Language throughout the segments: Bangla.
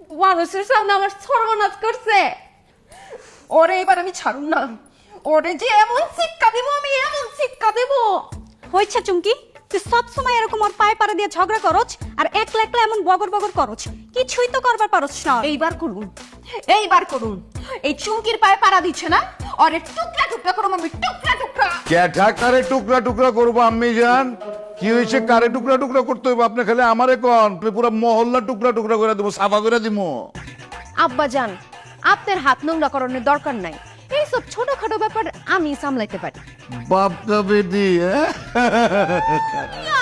মানুষের সামনে আমার সর্বনাশ করছে। ওরে এবার আমি ছাড়ুন না, ওরে যে এমন শিক্ষা দেবো, আমি এমন শিক্ষা দেবো। হয়েছে চুমকি, তুই সবসময় এরকম ওর পায়ে পাড়া দিয়ে ঝগড়া করছ আর একলা একলা এমন বগর বগর করছ, কিছুই তো করবার পারছ না। এইবার করুন, এইবার করুন। এই চুমকির পায়ে পাড়া দিচ্ছে না, ওরে টুকরা টুকরা করুন, আমি টুকরা টুকরা। ক্যাঠা কারে টুকরা টুকরা করবো আম্মি জান? কি হয়েছে কারে টুকরা টুকরা করতে হবে? আপনি খালি আমারে কন, পুরো মহল্লা টুকরা টুকরা করে দেবো, সাফা করে দিব। আব্বা জান, আপনার হাত নোংরা করানোর দরকার নাই, এইসব ছোটখাটো ব্যাপার আমি সামলাইতে পারি। বাপটা বেটি,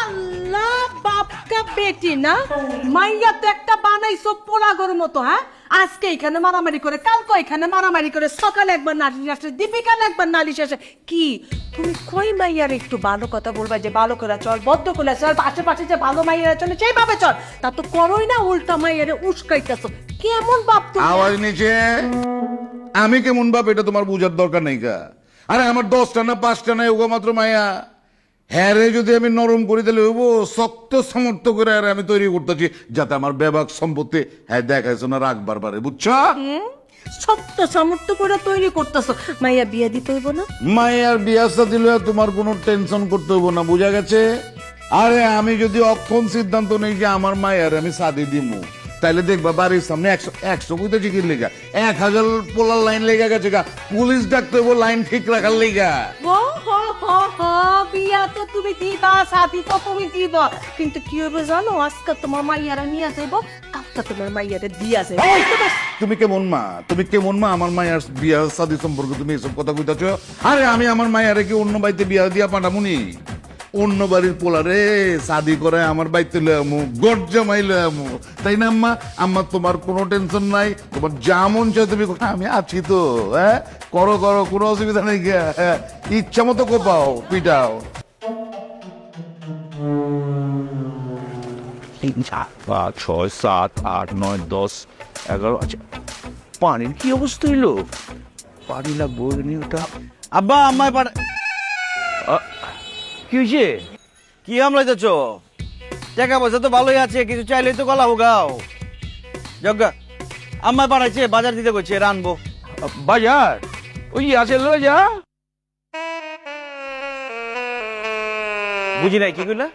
আল্লাহ, বাপকা বেটি না, মাইয়া তো একটা বানাইছো পোলাগর মতো। হ্যাঁ, আজকে এখানে মারামারি করে, কালকে এখানে মারামারি করে, সকালে একবার নালিশ আসে, দীপিকার একবার নালিশ আসে। কি তুমি কই মাইয়ার একটু ভালো কথা বলবা যে ভালো করে চল, বদ্ধ করে চল, আশেপাশে যে ভালো মাইয়ারা চলে সেইভাবে চল, তা তো করোই না, উল্টা মাইয়ারে উস্কাইতেছো। কেমন বাপ তুমি? আওয়াজ নিচে। আমি কেমন বাপ এটা তোমার বুঝার দরকার নেই কা। আরে আমার 10টা না 5টা না ওগো মাত্র মায়া। হ্যাঁ রে, যদি আমি নরম করে দিলে হইবো, শক্ত সমর্থ করে আর আমি তৈরি করতেছি যাতে আমার বেবাক সম্পত্তি হ্যাঁ দেখাইছো না রাখবার পারে, বুঝছো? সত্য সামর্থ্য করে তৈরি করতেছো, মাইয়া বিয়ে দিতে হইব না? মায়ের বিয়াসা দিলে তোমার কোনো টেনশন করতে হইব না, বুঝা গেছে? আরে আমি যদি অক্ষণ সিদ্ধান্ত নেই যে আমার মায়ের আমি সাদি দিমু, তাইলে দেখবা বাড়ির সামনে 100 কইতে চিকির লেগা 1000 পোলার লাইন লেগে গেছে গা। পুলিশ ডাকতে হইব লাইন ঠিক রাখার লেগা। ও হো হো হো, বিয়া তো তুমি দিবা, সাথী তো তুমি দিবা, কিন্তু কি হবে জানো, আজকে তোমার মাইয়ারা নিয়ে যাইব, কালকে তোমার মাইয়ারে দিয়া যাইব। তুমি কেমন মা, তুমি কেমন মা? আমার মায়ের বিয়া সাদি সম্পর্কে তুমি এসব কথা কইতাছো? আরে আমি আমার মায়ের কি অন্য বাড়িতে বিয়া দিয়া পাঠামুনি? অন্য বাড়ির পোলারে শাদি করে আমার বাড়িতে লয়ে আমু, গর্জা মাই লয়ে আমু, তাই না আম্মা? আম্মা তোমার কোনো টেনশন নাই, তোমার যা মন চায় তুমি করো। আমি আছি তো, হ্যাঁ, করো করো, কোনো অসুবিধা নেই গিয়া, হ্যাঁ, ইচ্ছা মতো কোপাও পিটাও। 3, 4, 5, 6, 7, 8, 9, 10, 11। আচ্ছা, পানির কি অবস্থা হইলো? পানি লাগবো নি ওটা। আব্বা আম্মায় পাঠা কি হয়েছে? কি আমলাইতেছ? টাকা পয়সা তো ভালোই আছে, কিছু চাইলেই তো গলা হোগাও। যজ্ঞা আম্মায় পাঠাইছে, বাজার দিতে কইছে, রানবো। বাজার ওই আছে, লয়ে যা। বুঝি নাই কি কইলা?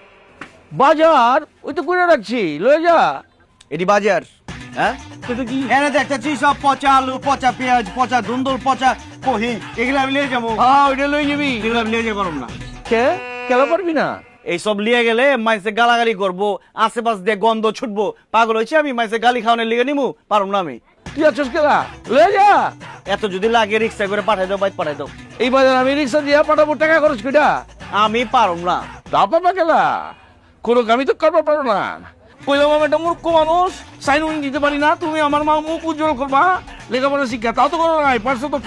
বাজার ওই তো করে রাখছি, লয়ে যা। এটি বাজার? হ্যাঁ, এটা কি? এনে দেখতেছি সব পচা আলু, পচা পেঁয়াজ, পচা ধুন্দুল, পচা কহি, এগুলো আমি লিয়ে যাবো। হ্যাঁ, ওইটা লয়ে যাবি। এগুলো আমি লিয়ে যেতে পারব না। কে খেলা পারবি না? এইসব লিয়ে গেলে মাইসে গালাগালি করবো, আশেপাশ দিয়ে গন্ধ ছুটবো। পাগল হয়েছে আমি, মাইসে গালি খাওয়ানোর লিগে নিমু, পারব না আমি। তুই আছিস খেলা, লয়ে যা। এত যদি লাগে রিক্সা করে পাঠাই দাও, বাইক পাঠাই দাও। এই বাজার আমি রিক্সা দিয়ে পাঠাবো, টাকা খরচ কইটা। আমি পারব না। তা পারবা খেলা, কোনো কামই তো করবা পারো না। কইলাম আমি একটা মূর্খ মানুষ, সাইন দিতে পারি না, তুমি আমার মা মুখ উজ্জ্বল করবা, লেখাপড়া শিক্ষা তাও তো করো নাই, পারছো তো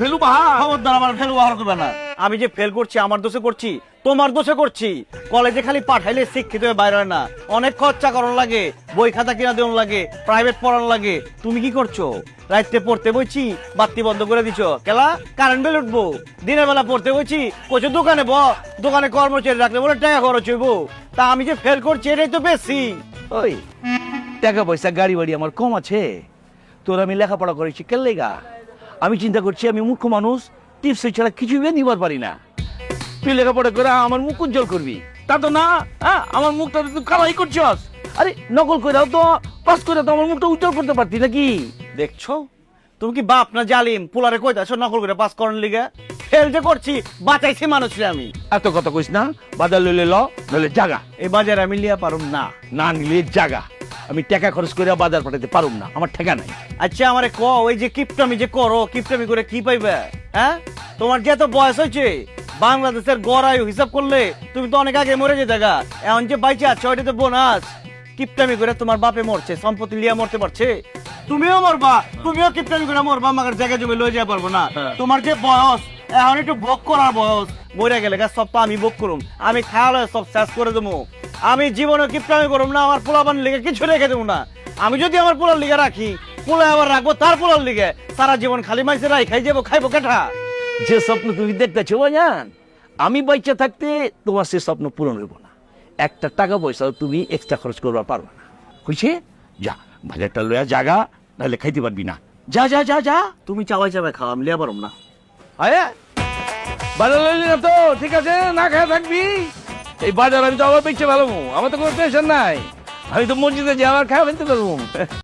ফেলু বাহা। খবরদার আমার ফেল ব্যবহার করবে না। আমি যে ফেল করছি আমার দোষে করছি, তোমার দোষে করছি। কলেজে খালি পাঠাইলে শিক্ষিত হয়ে বাইরে হয় না, অনেক খরচা করার লাগে, বই খাতা কিনা দেওয়ার লাগে, প্রাইভেট পড়ার লাগে। তুমি কি করছো? রাইতে পড়তে বইছি, বাতি বন্ধ করে দিছো, কেলা কারেন্ট বিল উঠবো। দিনের বেলা পড়তে বইছি, কোচো দোকানে দোকানে কর্মচারী রাখলে বলে টাকা খরচ হইব। তা আমি যে ফেল করছি এটাই তো বেশি। ওই টাকা পয়সা গাড়ি বাড়ি আমার কম আছে, তোর আমি লেখাপড়া করেছি কেল্লেগা। আমি চিন্তা করছি আমি মূর্খ মানুষ, টিপস ছাড়া কিছুই নিবার পারি না। তুই লেখাপড়া করে আমার মুখ উজ্জ্বল করবি, তা তো না। হ্যাঁ, আমার মুখটা তুই কালাই করছস। আরে নকল করে তো পাস করে তো আমার মুখটা উজ্জ্বল করতে পারতি নাকি? দেখছো তুমি কি বাপ না জালিম? পোলারে কইতাছো নকল করে পাস করার লিগে? ফেল যে করছি, বাঁচাইছি মানুষরে আমি। এত কথা কইস না, বাজার লইলে নইলে জাগা। এই বাজারে আমি লিয়া পারুম না। না নিলে জাগা। আমি টাকা খরচ করে বাজার পাঠাতে পারুম না, আমার ঠেকা নাই। আচ্ছা আমারে ক, ওই যে কিপটামি যে করো, কিপটামি করে কি পাইবে? হ্যাঁ, তোমার যে এত বয়স হয়েছে, বাংলাদেশের গড় আয়ু হিসাব করলে তুমি তো অনেক আগে মরে যেতে গা। এখন যে বাইচে আছো ওইটা তো বোনাস। কিপটামি করে তোমার বাপে মরছে, সম্পত্তি লিয়া মরতে পারছে, তুমিও মরবা। তুমিও কিপটামি করে মরবা, আমাদের জায়গা জমি লয়ে যাওয়া পারবো না। তোমার যে বয়স, এখন একটু ভোগ করার বয়স। মরে গেলে গা সব তো আমি ভোগ করুম, আমি খাওয়ালে সব শেষ করে দেবো। আমি জীবনে কিপটামি করুম না, আমার পোলাপান লিগে কিছু রেখে দেবো না। আমি যদি আমার পোলার লিগে রাখি, পোলা আবার রাখবো তার পোলার লিগে, সারা জীবন খালি মাইসে রাই খাই যাবো, খাইবো কেঠা। যে স্বপ্ন তুমি দেখতেছো বাজান, আমি বাচ্চা থাকতে তোমার সে স্বপ্ন পূরণ হইব না। একটা টাকা পয়সা তুমি এক্সট্রা খরচ করবা পারবা না, হয়েছে? যা বাজারটা লইয়া জাগা, নাহলে খাইতে পারবি না। যা যা যা যা। তুমি চাওয়াই চাওয়াই খাও, আমি লিয়া পারম না। আয়া বাজার লইলি না তো ঠিক আছে, না খায় থাকবি। এই বাজার আমি তো আবার বেচতে পারবো, আমার তো কোনো টেনশন নাই। আমি তো মসজিদে যে আমার খাওয়া ফেলতে পারবো।